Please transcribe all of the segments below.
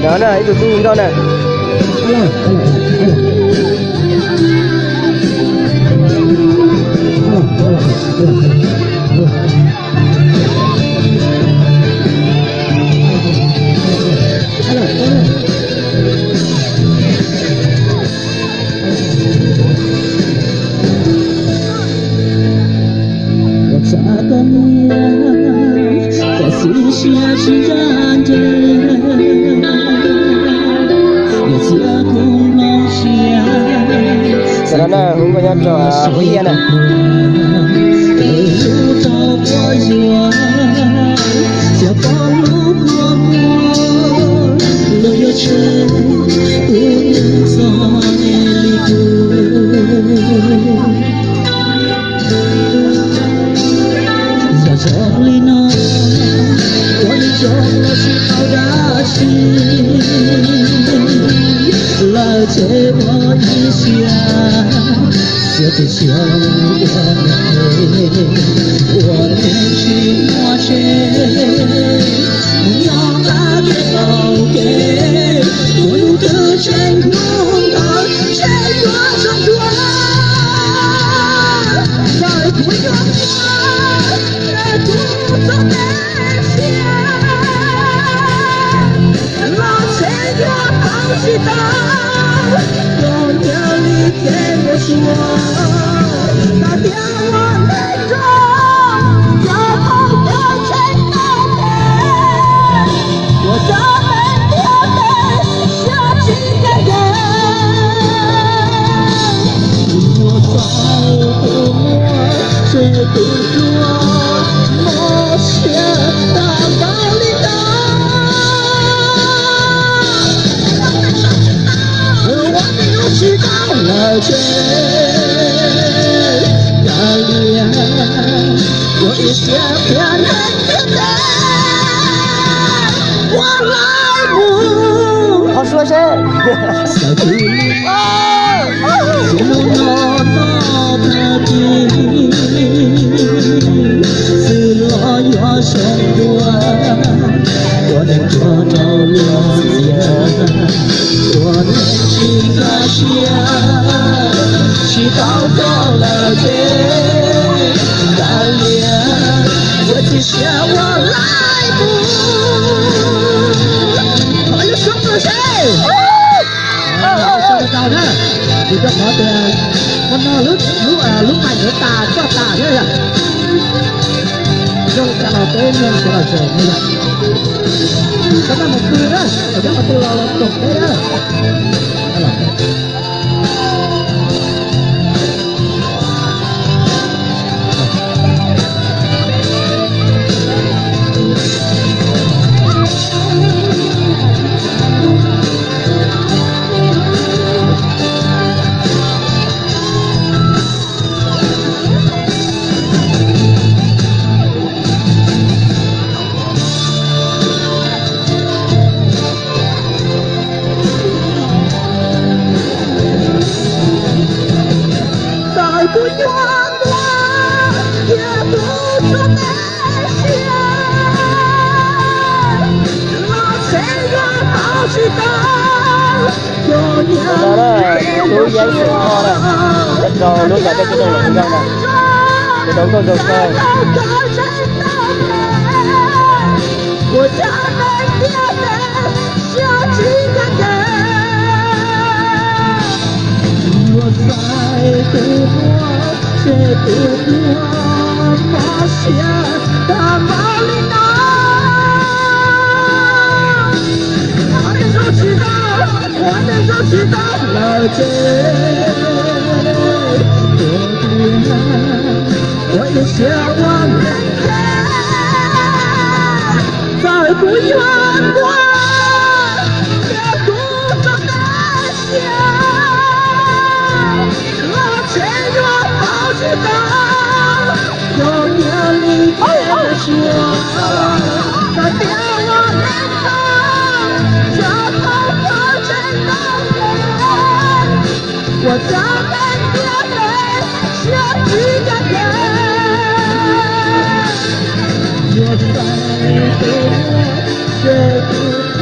Đó itu tuh đó nè. Đó nè, hướng vào nhau trò với yên nè.最想我年轻我却不要那个高给我的全空的全国上端在不远我也不走内线老千个好期待有年里天我说那天我内中有梦有全都给我咱们丢给下几个人我在乎我谁不说冒险大道理的我没有知道了我一想变很简单，我来不。好说声。在这里，是我那的地，是我要生活，我能做到了我能去个乡，去祷告了干练，我只想我来不。还有什么谁？sao cao đó thì cho có tiền con nó lúc mạnh nó tà cho tà thế à rồi cả là tên nhân của là trời như vậy cái đó một tư đó ở đó mà tư là tục đấy đó不愿我也不做那些老谁人好知道有年tôi giấy sự kho này đất đồ luôn cả cái đồ lẫn nhau này cái đống đồ dầu cơ我家门边的小几个人我在乎我却不过冒险大马里纳我能够知道我能够知道了解我也想我明天再不远我也不走那些我前若好知道有年里天说在别我面头这头我真的人我咱们别人下几个人我在乎我却不说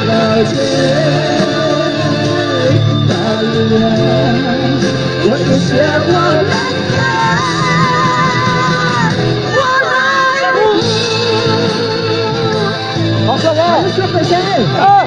了解，大人，我的血我来给，我来不。好，哥哥，说个谁？啊。